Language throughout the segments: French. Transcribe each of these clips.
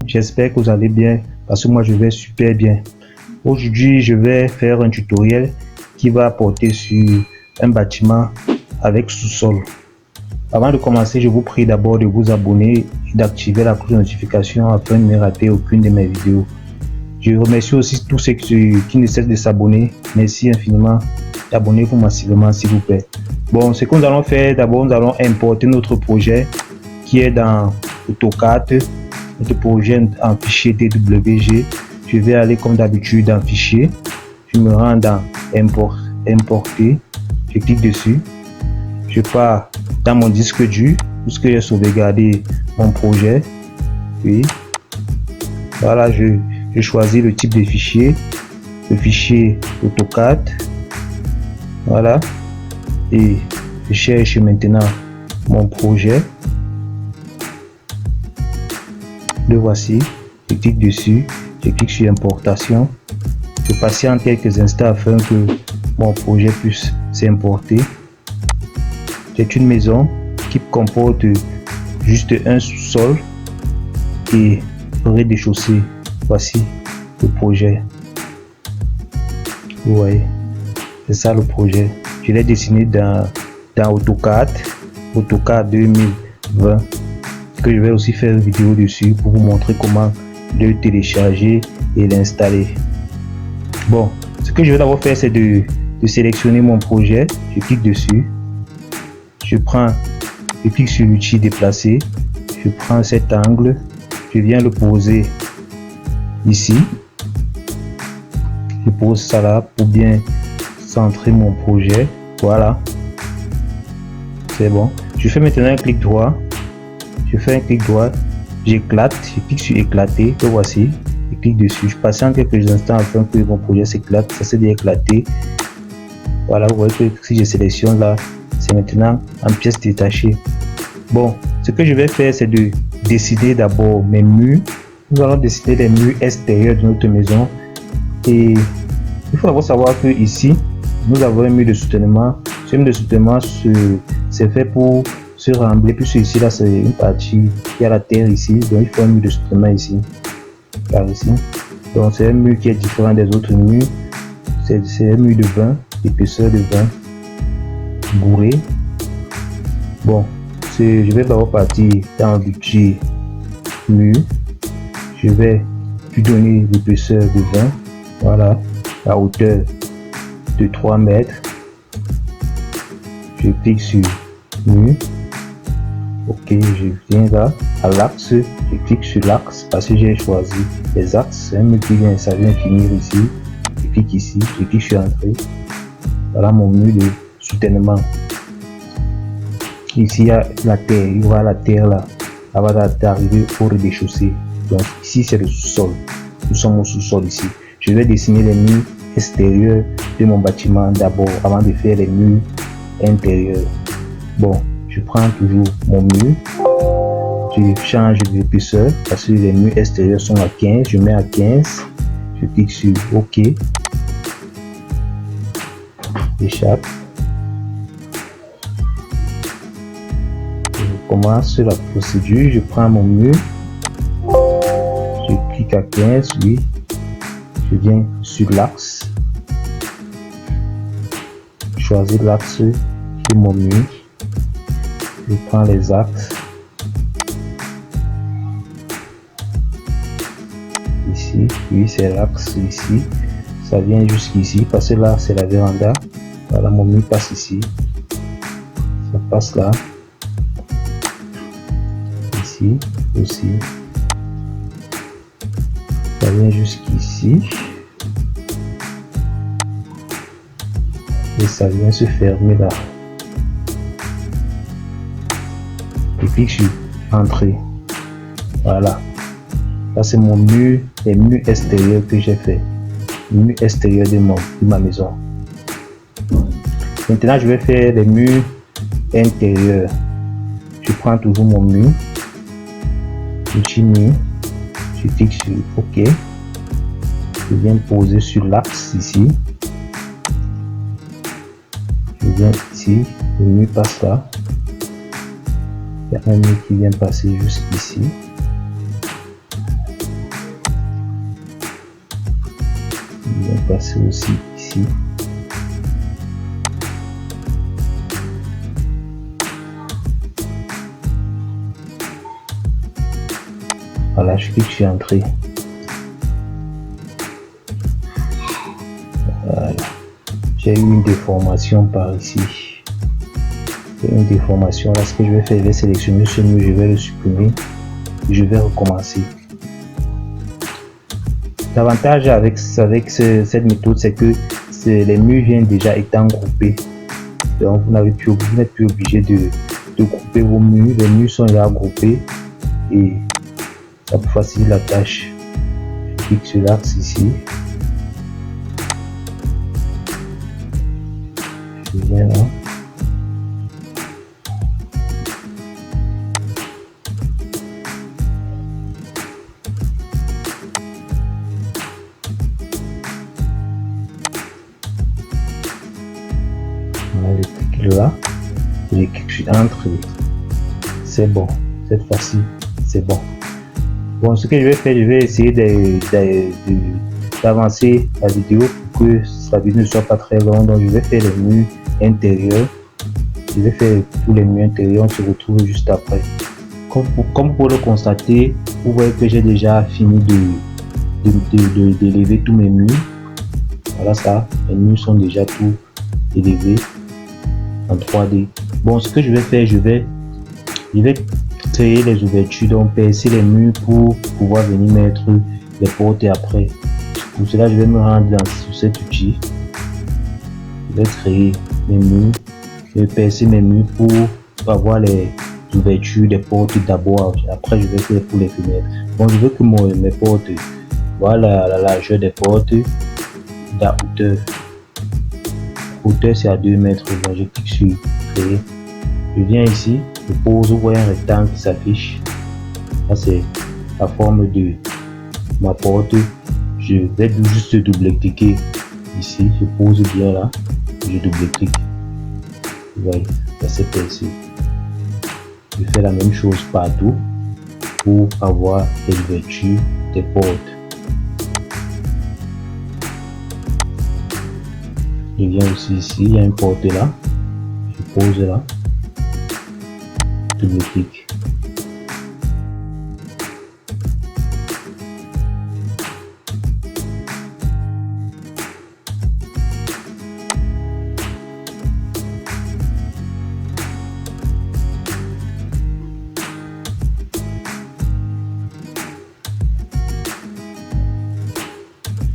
j'espère que vous allez bien parce que moi je vais super bien. Aujourd'hui je vais faire un tutoriel qui va porter sur un bâtiment avec sous-sol. Avant de commencer, je vous prie d'abord de vous abonner et d'activer la cloche de notification afin de ne rater aucune de mes vidéos. Je remercie aussi tous ceux qui ne cessent de s'abonner. Merci infiniment. Abonnez-vous massivement s'il vous plaît. Bon, ce que nous allons faire, d'abord nous allons importer notre projet qui est dans AutoCAD. Notre projet en fichier DWG. Je vais aller comme d'habitude dans fichier. Je me rends dans importer. Je clique dessus. Je pars dans mon disque dur puisque j'ai sauvegardé mon projet. Puis voilà, je choisis le type de fichier, le fichier AutoCAD. Voilà, et je cherche maintenant mon projet. Le voici. Je clique dessus, je clique sur importation. Je patiente quelques instants afin que mon projet puisse s'importer. C'est une maison qui comporte juste un sous-sol et rez-de-chaussée. Voici le projet. Vous voyez, c'est ça le projet. Je l'ai dessiné dans AutoCAD 2020, que je vais aussi faire une vidéo dessus pour vous montrer comment le télécharger et l'installer. Bon, ce que je vais d'abord faire, c'est de sélectionner mon projet. Je clique dessus. Je clique sur l'outil déplacer. Je prends cet angle. Je viens le poser ici. Je pose ça là pour bien centrer mon projet. Voilà, c'est bon. Je fais maintenant un clic droit. Je fais un clic droit, j'éclate, je clique sur éclater. Le voici, je clique dessus. Je patiente quelques instants afin que mon projet s'éclate. Ça s'est bien éclaté. Voilà, vous voyez que si je sélectionne là, c'est maintenant en pièces détachées. Bon, ce que je vais faire, c'est de décider d'abord mes murs. Nous allons décider les murs extérieurs de notre maison. Et il faut d'abord savoir que ici, nous avons un mur de soutènement. Ce mur de soutènement, c'est fait pour se rembler. Puis ici, là, c'est une partie qui a la terre ici. Donc, il faut un mur de soutènement ici. Par ici. Donc, c'est un mur qui est différent des autres murs. C'est un mur de 20, épaisseur de 20, bourré. Bon, je vais d'abord partir dans le budget mur. Je vais lui donner l'épaisseur de 20. Voilà, la hauteur de 3 mètres. Je clique sur mur. Ok, je viens là à l'axe. Je clique sur l'axe parce que j'ai choisi les axes. C'est un mur qui vient, ça vient finir ici. Je clique ici, je clique sur entrée. Voilà mon mur de soutènement. Ici il y a la terre, il y aura la terre là. Avant d'arriver au rez-de-chaussée. Donc ici c'est le sous-sol. Nous sommes au sous-sol ici. Je vais dessiner les murs extérieurs de mon bâtiment d'abord avant de faire les murs intérieurs. Bon, je prends toujours mon mur. Je change d'épaisseur parce que les murs extérieurs sont à 15. Je mets à 15. Je clique sur OK. J'échappe. Je commence la procédure. Je prends mon mur. Je clique à 15. Oui. Je viens sur l'axe. Choisir l'axe de mon mur. Je prends les axes. Ici, oui, c'est l'axe ici. Ça vient jusqu'ici parce que là, c'est la véranda. Voilà, mon mur passe ici. Ça passe là. Ici aussi. Ça vient jusqu'ici. Et ça vient se fermer là. Je clique sur entrée. Voilà. Ça c'est mon mur, les murs extérieurs que j'ai fait. Le mur extérieur de ma maison. Maintenant je vais faire les murs intérieurs. Je prends toujours mon mur. Petit mur. Je clique sur OK. Je viens poser sur l'axe ici. Je viens ici. Le mur passe là. Il y a un mur qui vient passer jusqu'ici. Je vais passer aussi ici. Voilà, je clique sur entrée. Voilà. J'ai eu une déformation par ici. Une déformation là. Ce que je vais faire, je vais sélectionner ce mur, je vais le supprimer. Je vais recommencer. L'avantage avec cette méthode, c'est que les murs viennent déjà étant groupés. Donc vous n'êtes plus obligé de grouper vos murs. Les murs sont déjà groupés et ça peut faciliter la tâche. Je clique sur l'axe ici. Je viens là. Je clique là. Je clique sur entrée. C'est bon. Cette fois-ci, c'est bon. Bon, ce que je vais faire, je vais essayer d'avancer la vidéo pour que sa vidéo ne soit pas très longue. Donc, je vais faire les murs intérieurs. Je vais faire tous les murs intérieurs. On se retrouve juste après. Comme pour le constater, vous voyez que j'ai déjà fini d'élever tous mes murs. Voilà ça. Les murs sont déjà tout élevés en 3D. Bon, ce que je vais faire, je vais créer les ouvertures, donc percer les murs pour pouvoir venir mettre les portes et après. Pour cela, je vais me rendre sur cet outil. Je vais créer mes murs. Je vais percer mes murs pour avoir les ouvertures des portes d'abord. Après, je vais faire pour les fenêtres. Bon, je veux que mes portes, voilà la largeur des portes, la hauteur. Hauteur, c'est à 2 mètres. Donc, je clique sur créer. Je viens ici, je pose, vous voyez un rectangle qui s'affiche. Là, c'est la forme de ma porte. Je vais juste double-cliquer ici. Je pose bien là. Je double-clique. Vous voyez, ça c'est percé. Je fais la même chose partout pour avoir les ouvertures des portes. Je viens aussi ici, il y a une porte là. Je pose là. Double-clic.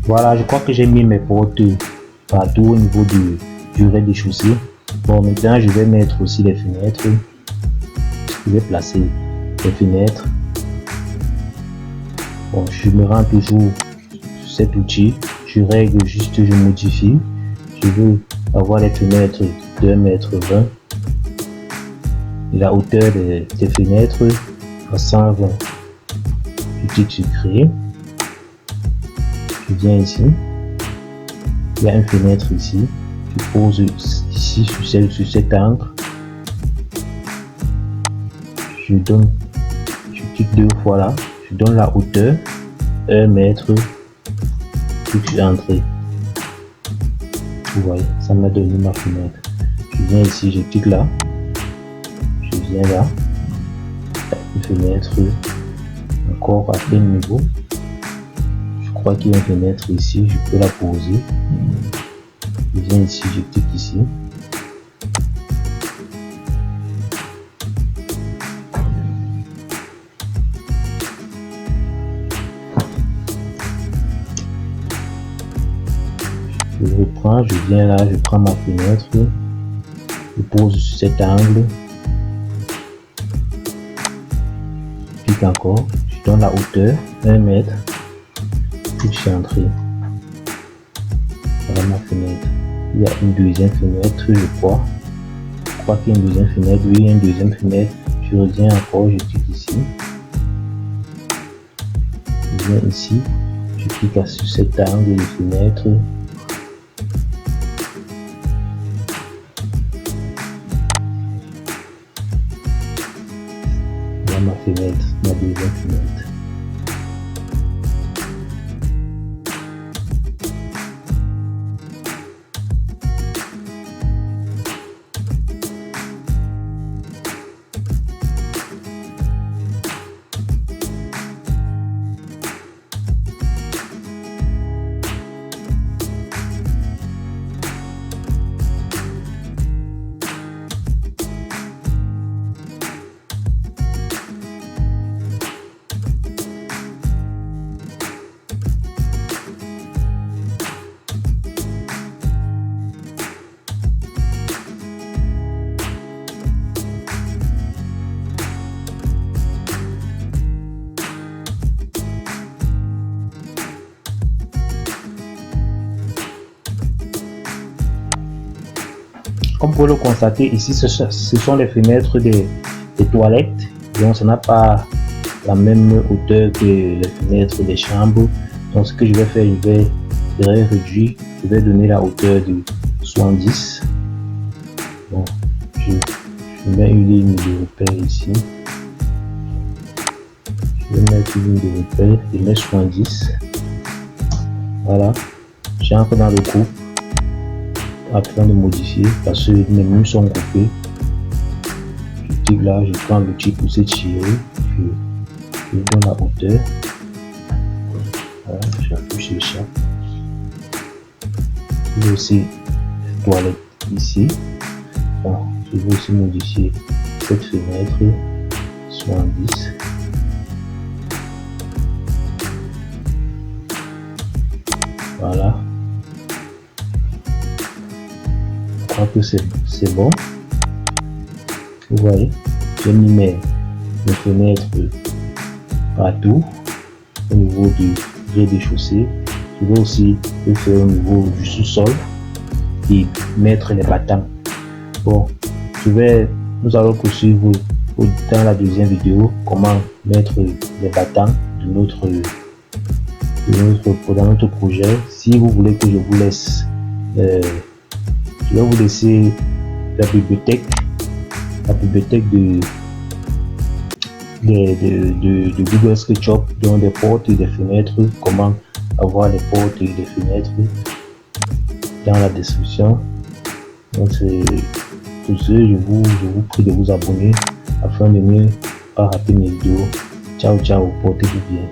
Voilà, je crois que j'ai mis mes portes partout au niveau du rez-de-chaussée. Bon, maintenant je vais mettre aussi les fenêtres. Je vais placer les fenêtres. Bon, je me rends toujours sur cet outil. Je règle juste, je modifie. Je veux avoir les fenêtres de 1,20 m. La hauteur des fenêtres à 120. Je clique sur créer. Je viens ici. Il y a une fenêtre ici. Je pose ici sur cet angle. Je clique 2 fois là, je donne la hauteur 1 mètre, clique sur entrée. Vous voyez, ça m'a donné ma fenêtre. Je viens ici, je clique là, je viens là, une fenêtre encore à quel niveau. Je crois qu'il y a une fenêtre ici, je peux la poser. Je viens ici, je clique ici. Je reprends, je viens là, je prends ma fenêtre, je pose sur cet angle, je clique encore, je donne la hauteur 1 mètre, clique sur entrée. Voilà ma fenêtre. Il y a une deuxième fenêtre, je crois qu'il y a une deuxième fenêtre. Oui, il y a une deuxième fenêtre. Je reviens encore, je clique ici, je viens ici, je clique sur cet angle de fenêtre. Ma fenêtre, ma deuxième fenêtre. vous pouvez le constater ici, ce sont les fenêtres des toilettes, donc ça n'a pas la même hauteur que les fenêtres des chambres. Donc ce que je vais faire, je vais réduire, je vais donner la hauteur de 70. Bon, je mets une ligne de repère ici. Je vais mettre une ligne de repère, je mets 70. Voilà, j'entre dans le groupe afin de modifier parce que mes murs sont coupés. Je clique là, je prends l'outil pour s'étirer, je donne la hauteur. Voilà, j'appuie sur chaque. Je vais aussi toilette ici. Bon, je vais aussi modifier cette fenêtre 70. Voilà. Je crois que c'est bon. Vous voyez, j'ai mis mes fenêtres partout au niveau du rez-de-chaussée. Je vais aussi le faire au niveau du sous-sol et mettre les battants. Bon, nous allons poursuivre dans la deuxième vidéo comment mettre les battants dans notre projet. Si vous voulez que je vous laisse, je vais vous laisser la bibliothèque de Google SketchUp, dans des portes et des fenêtres, comment avoir les portes et les fenêtres dans la description. Donc c'est tout ce, je vous prie de vous abonner afin de ne pas rater mes vidéos. Ciao, portez-vous bien.